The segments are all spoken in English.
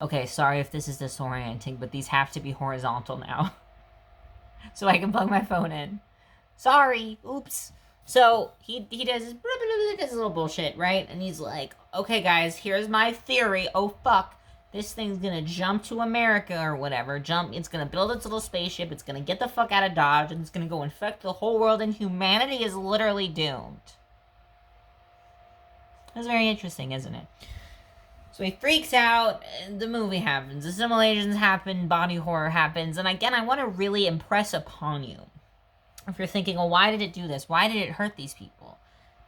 Okay, sorry if this is disorienting, but these have to be horizontal now. So I can plug my phone in. Sorry, oops. So he does this little bullshit, right? And he's like, okay, guys, here's my theory. Oh, fuck. This thing's gonna jump to America or whatever. It's gonna build its little spaceship. It's gonna get the fuck out of Dodge, and it's gonna go infect the whole world, and humanity is literally doomed. That's very interesting, isn't it? So he freaks out, the movie happens, assimilations happen, body horror happens, and again, I want to really impress upon you. If you're thinking, well, why did it do this? Why did it hurt these people?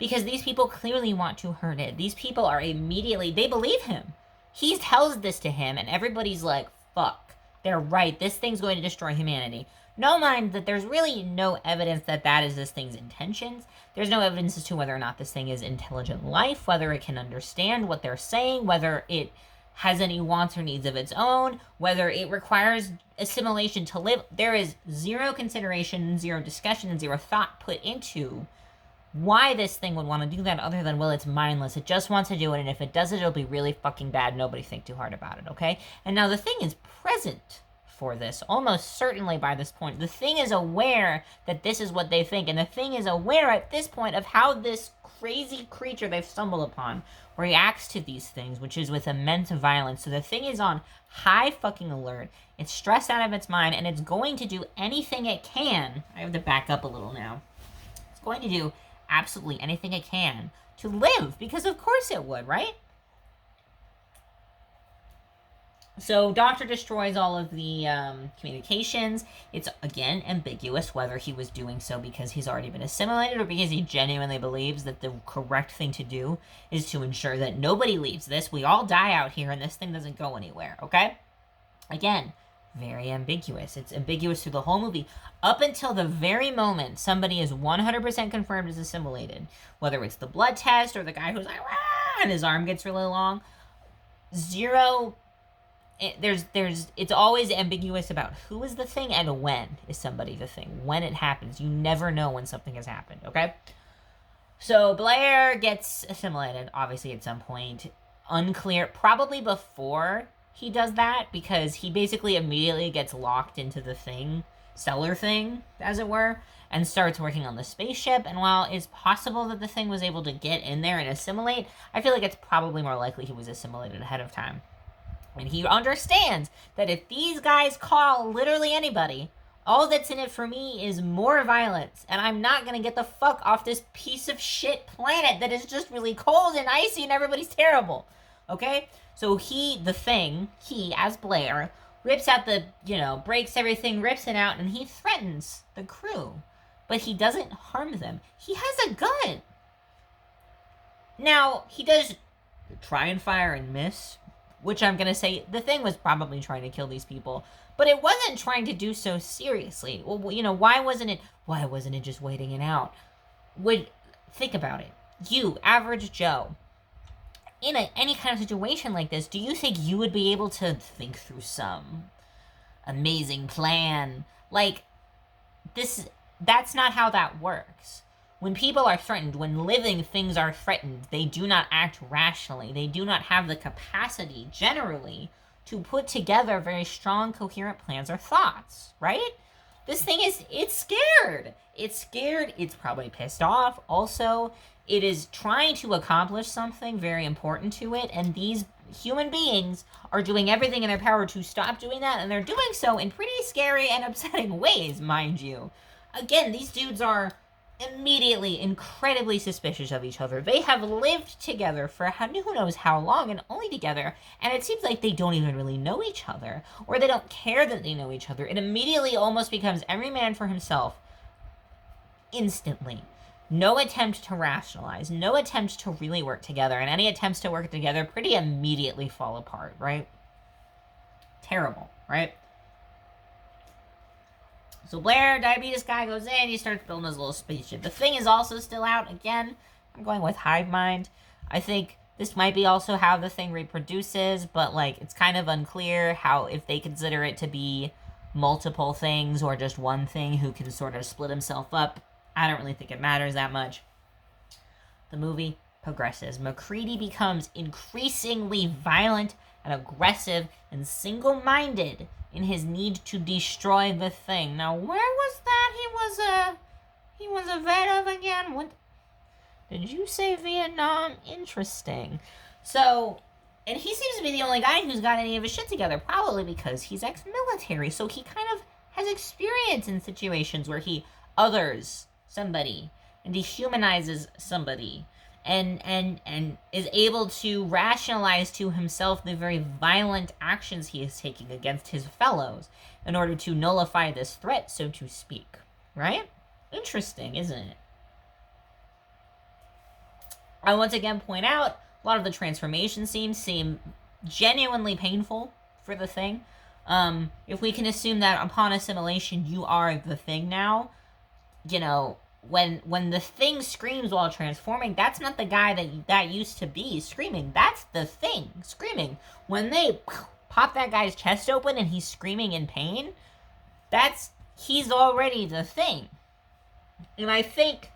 Because these people clearly want to hurt it. These people are immediately, they believe him. He tells this to him, and everybody's like, fuck, they're right, this thing's going to destroy humanity. No mind that there's really no evidence that that is this thing's intentions. There's no evidence as to whether or not this thing is intelligent life, whether it can understand what they're saying, whether it has any wants or needs of its own, whether it requires assimilation to live. There is zero consideration, zero discussion, and zero thought put into why this thing would want to do that other than, well, it's mindless. It just wants to do it, and if it does it, it'll be really fucking bad. Nobody think too hard about it, okay? And now the thing is present for this, almost certainly by this point. The thing is aware that this is what they think, and the thing is aware at this point of how this crazy creature they've stumbled upon reacts to these things, which is with immense violence. So the thing is on high fucking alert. It's stressed out of its mind, and it's going to do anything it can. I have to back up a little now. It's going to do absolutely anything it can to live, because of course it would, right? So Doctor destroys all of the communications. It's, again, ambiguous whether he was doing so because he's already been assimilated or because he genuinely believes that the correct thing to do is to ensure that nobody leaves this. We all die out here and this thing doesn't go anywhere, okay? Again, very ambiguous. It's ambiguous through the whole movie. Up until the very moment somebody is 100% confirmed as assimilated, whether it's the blood test or the guy who's like, "Rah!" and his arm gets really long, it's always ambiguous about who is the thing and when is somebody the thing. When it happens. You never know when something has happened, okay? So Blair gets assimilated, obviously, at some point. Unclear. Probably before he does that, because he basically immediately gets locked into the thing, cellar thing, as it were, and starts working on the spaceship. And while it's possible that the thing was able to get in there and assimilate, I feel like it's probably more likely he was assimilated ahead of time. And he understands that if these guys call literally anybody, all that's in it for me is more violence. And I'm not going to get the fuck off this piece of shit planet that is just really cold and icy and everybody's terrible. Okay? So he, as Blair, rips out breaks everything, rips it out, and he threatens the crew. But he doesn't harm them. He has a gun. Now, he does try and fire and miss, which I'm going to say, the thing was probably trying to kill these people, but it wasn't trying to do so seriously. Well, why wasn't it just waiting it out? Think about it. You, average Joe, in any kind of situation like this, do you think you would be able to think through some amazing plan? Like, that's not how that works. When people are threatened, when living things are threatened, they do not act rationally. They do not have the capacity, generally, to put together very strong, coherent plans or thoughts, right? This thing it's scared. It's scared. It's probably pissed off. Also, it is trying to accomplish something very important to it, and these human beings are doing everything in their power to stop doing that, and they're doing so in pretty scary and upsetting ways, mind you. Again, these dudes are immediately incredibly suspicious of each other. They have lived together for who knows how long, and only together, and it seems like they don't even really know each other, or they don't care that they know each other. It immediately almost becomes every man for himself, instantly. No attempt to rationalize, no attempt to really work together, and any attempts to work together pretty immediately fall apart, right? Terrible, right? So Blair, diabetes guy, goes in, he starts building his little spaceship. The thing is also still out. Again, I'm going with hive mind. I think this might be also how the thing reproduces, but, it's kind of unclear how, if they consider it to be multiple things or just one thing who can sort of split himself up. I don't really think it matters that much. The movie progresses. MacReady becomes increasingly violent and aggressive and single-minded in his need to destroy the thing. Now, where was that he was a vet of again? What did you say? Vietnam? Interesting. So, and he seems to be the only guy who's got any of his shit together, probably because he's ex-military, so he kind of has experience in situations where he others somebody and dehumanizes somebody and is able to rationalize to himself the very violent actions he is taking against his fellows in order to nullify this threat, so to speak. Right? Interesting, isn't it? I once again point out, a lot of the transformation scenes seem genuinely painful for the Thing. If we can assume that upon assimilation, you are the Thing now, you know, when the Thing screams while transforming, that's not the guy that used to be screaming. That's the Thing screaming. When they pop that guy's chest open and he's screaming in pain, he's already the Thing. And I think,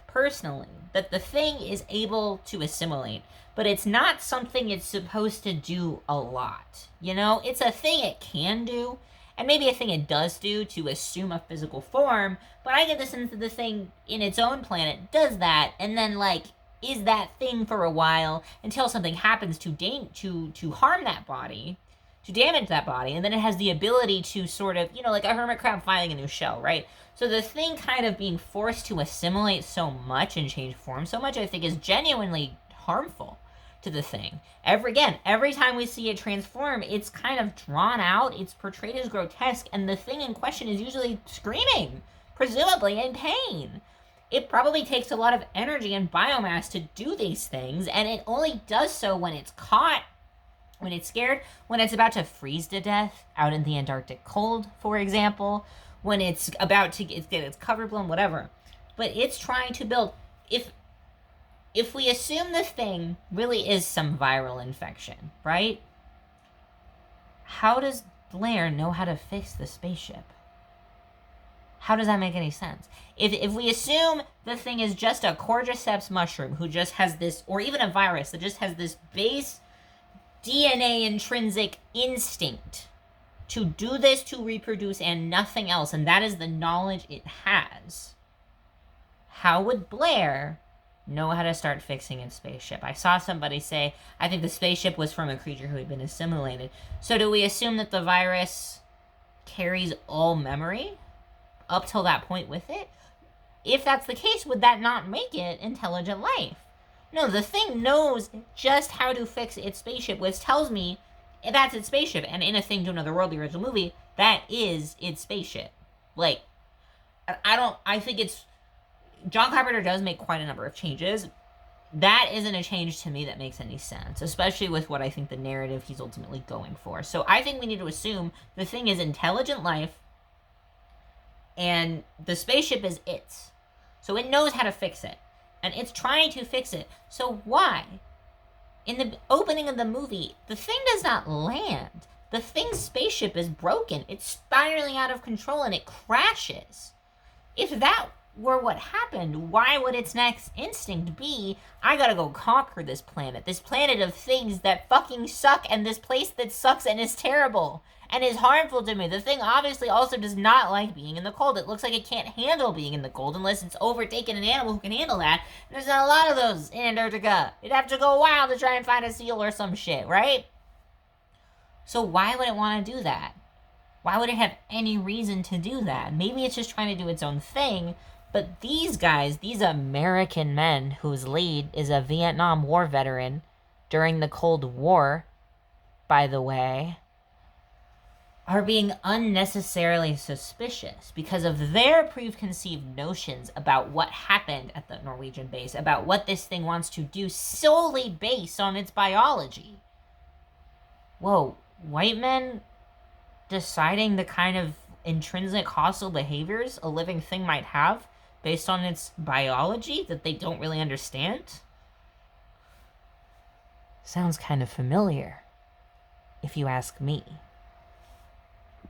personally, that the Thing is able to assimilate, but it's not something it's supposed to do a lot. You know, it's a thing it can do, and maybe a thing it does do to assume a physical form, but I get the sense that the Thing in its own planet does that, and then, like, is that thing for a while until something happens to harm that body, to damage that body, and then it has the ability to sort of, you know, like a hermit crab finding a new shell, right? So the Thing kind of being forced to assimilate so much and change form so much, I think, is genuinely harmful to the Thing. Every time we see it transform, it's kind of drawn out, it's portrayed as grotesque, and the Thing in question is usually screaming, presumably in pain. It probably takes a lot of energy and biomass to do these things, and it only does so when it's caught, when it's scared, when it's about to freeze to death out in the Antarctic cold, for example, when it's about to get its cover blown, whatever. But it's trying to build... If we assume the Thing really is some viral infection, right? How does Blair know how to fix the spaceship? How does that make any sense? If we assume the Thing is just a cordyceps mushroom who just has this, or even a virus that just has this base DNA intrinsic instinct to do this, to reproduce, and nothing else, and that is the knowledge it has, how would Blair know how to start fixing its spaceship? I saw somebody say, I think the spaceship was from a creature who had been assimilated. So do we assume that the virus carries all memory up till that point with it? If that's the case, would that not make it intelligent life? No, the Thing knows just how to fix its spaceship, which tells me that's its spaceship. And in A Thing to Another World, the original movie, that is its spaceship. Like, I think it's... John Carpenter does make quite a number of changes. That isn't a change to me that makes any sense, especially with what I think the narrative he's ultimately going for. So I think we need to assume the Thing is intelligent life, and the spaceship is its. So it knows how to fix it, and it's trying to fix it. So why? In the opening of the movie, the Thing does not land. The Thing's spaceship is broken. It's spiraling out of control, and it crashes. If that were what happened, why would its next instinct be, I gotta go conquer this planet of things that fucking suck, and this place that sucks and is terrible and is harmful to me? The Thing obviously also does not like being in the cold. It looks like it can't handle being in the cold unless it's overtaken an animal who can handle that. And there's not a lot of those in Antarctica. You'd have to go wild to try and find a seal or some shit, right? So why would it want to do that? Why would it have any reason to do that? Maybe it's just trying to do its own thing. But these guys, these American men whose lead is a Vietnam War veteran during the Cold War, by the way, are being unnecessarily suspicious because of their preconceived notions about what happened at the Norwegian base, about what this thing wants to do solely based on its biology. Whoa, white men deciding the kind of intrinsic hostile behaviors a living thing might have based on its biology that they don't really understand? Sounds kind of familiar, if you ask me.